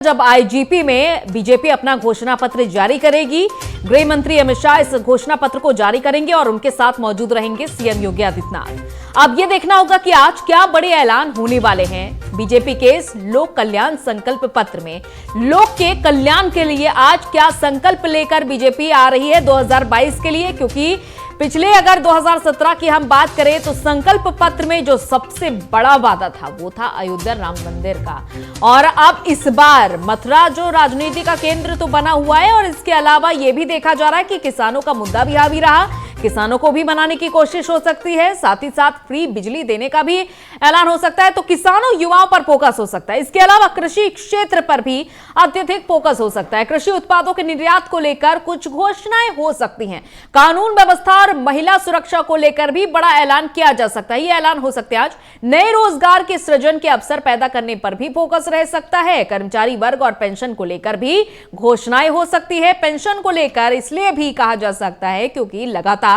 जब आईजीपी में बीजेपी अपना घोषणा पत्र जारी करेगी, गृह मंत्री अमित शाह इस घोषणा पत्र को जारी करेंगे और उनके साथ मौजूद रहेंगे सीएम योगी आदित्यनाथ। अब यह देखना होगा कि आज क्या बड़े ऐलान होने वाले हैं बीजेपी के इस लोक कल्याण संकल्प पत्र में। लोक के कल्याण के लिए आज क्या संकल्प लेकर बीजेपी आ रही है 2022 के लिए, क्योंकि पिछले अगर 2017 की हम बात करें तो संकल्प पत्र में जो सबसे बड़ा वादा था वो था अयोध्या राम मंदिर का, और अब इस बार मथुरा जो राजनीति का केंद्र तो बना हुआ है, और इसके अलावा यह भी देखा जा रहा है कि किसानों का मुद्दा भी हावी रहा, किसानों को भी मनाने की कोशिश हो सकती है, साथ ही साथ फ्री बिजली देने का भी ऐलान हो सकता है। तो किसानों युवाओं पर फोकस हो सकता है। इसके अलावा कृषि क्षेत्र पर भी अत्यधिक फोकस हो सकता है। कृषि उत्पादों के निर्यात को लेकर कुछ घोषणाएं हो सकती हैं। कानून व्यवस्था और महिला सुरक्षा को लेकर भी बड़ा ऐलान किया जा सकता है। यह ऐलान हो सकते हैं आज। नए रोजगार के सृजन के अवसर पैदा करने पर भी फोकस रह सकता है। कर्मचारी वर्ग और पेंशन को लेकर भी घोषणाएं हो सकती है। पेंशन को लेकर इसलिए भी कहा जा सकता है क्योंकि लगातार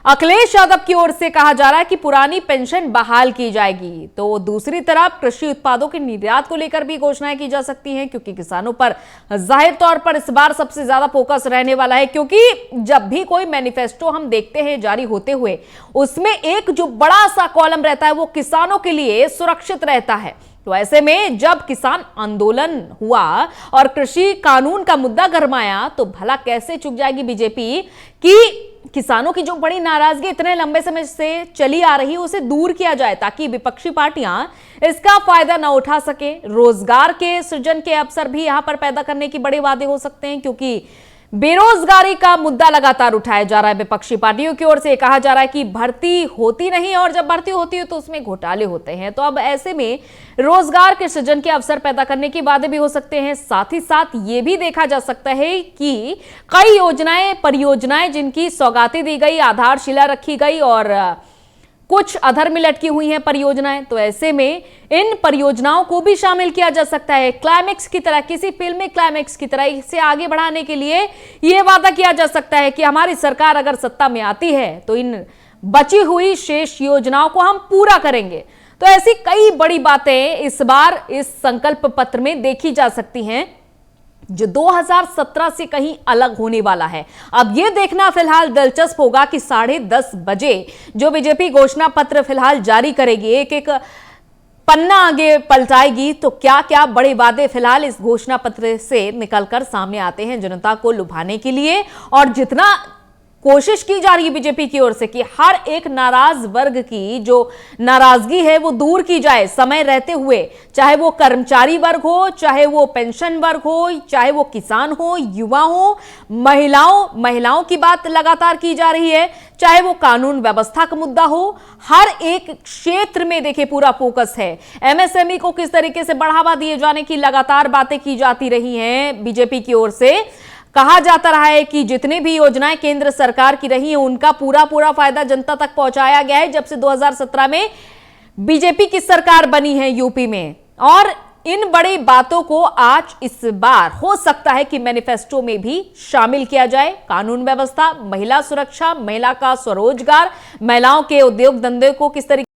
अखिलेश यादव की ओर से कहा जा रहा है कि पुरानी पेंशन बहाल की जाएगी। तो दूसरी तरफ कृषि उत्पादों के निर्यात को लेकर भी घोषणाएं की जा सकती हैं, क्योंकि किसानों पर जाहिर तौर पर इस बार सबसे ज्यादा फोकस रहने वाला है। क्योंकि जब भी कोई मैनिफेस्टो हम देखते हैं जारी होते हुए, उसमें एक जो बड़ा सा कॉलम रहता है वो किसानों के लिए सुरक्षित रहता है। तो ऐसे में जब किसान आंदोलन हुआ और कृषि कानून का मुद्दा गरमाया, तो भला कैसे चुक जाएगी बीजेपी कि किसानों की जो बड़ी नाराजगी इतने लंबे समय से चली आ रही है उसे दूर किया जाए, ताकि विपक्षी पार्टियां इसका फायदा न उठा सके। रोजगार के सृजन के अवसर भी यहां पर पैदा करने की बड़े वादे हो सकते हैं, क्योंकि बेरोजगारी का मुद्दा लगातार उठाया जा रहा है। विपक्षी पार्टियों की ओर से कहा जा रहा है कि भर्ती होती नहीं, और जब भर्ती होती है तो उसमें घोटाले होते हैं। तो अब ऐसे में रोजगार के सृजन के अवसर पैदा करने की वादे भी हो सकते हैं। साथ ही साथ ये भी देखा जा सकता है कि कई योजनाएं, परियोजनाएं जिनकी सौगातें दी गई, आधारशिला रखी गई और कुछ अधर में लटकी हुई हैं परियोजनाएं, तो ऐसे में इन परियोजनाओं को भी शामिल किया जा सकता है। क्लाइमेक्स की तरह, किसी फिल्म में क्लाइमेक्स की तरह इसे आगे बढ़ाने के लिए यह वादा किया जा सकता है कि हमारी सरकार अगर सत्ता में आती है तो इन बची हुई शेष योजनाओं को हम पूरा करेंगे। तो ऐसी कई बड़ी बातें इस बार इस संकल्प पत्र में देखी जा सकती हैं, जो 2017 से कहीं अलग होने वाला है। अब यह देखना फिलहाल दिलचस्प होगा कि 10:30 बजे जो बीजेपी घोषणा पत्र फिलहाल जारी करेगी, एक एक पन्ना आगे पलटाएगी, तो क्या क्या बड़े वादे फिलहाल इस घोषणा पत्र से निकलकर सामने आते हैं जनता को लुभाने के लिए। और जितना कोशिश की जा रही है बीजेपी की ओर से कि हर एक नाराज वर्ग की जो नाराजगी है वो दूर की जाए समय रहते हुए, चाहे वो कर्मचारी वर्ग हो, चाहे वो पेंशन वर्ग हो, चाहे वो किसान हो, युवा हो, महिलाओं की बात लगातार की जा रही है, चाहे वो कानून व्यवस्था का मुद्दा हो। हर एक क्षेत्र में देखिए पूरा फोकस है। एमएसएमई को किस तरीके से बढ़ावा दिए जाने की लगातार बातें की जाती रही हैं बीजेपी की ओर से। कहा जाता रहा है कि जितने भी योजनाएं केंद्र सरकार की रही हैं उनका पूरा फायदा जनता तक पहुंचाया गया है जब से 2017 में बीजेपी की सरकार बनी है यूपी में। और इन बड़ी बातों को आज इस बार हो सकता है कि मैनिफेस्टो में भी शामिल किया जाए। कानून व्यवस्था, महिला सुरक्षा, महिला का स्वरोजगार, महिलाओं के उद्योग धंधे को किस तरीके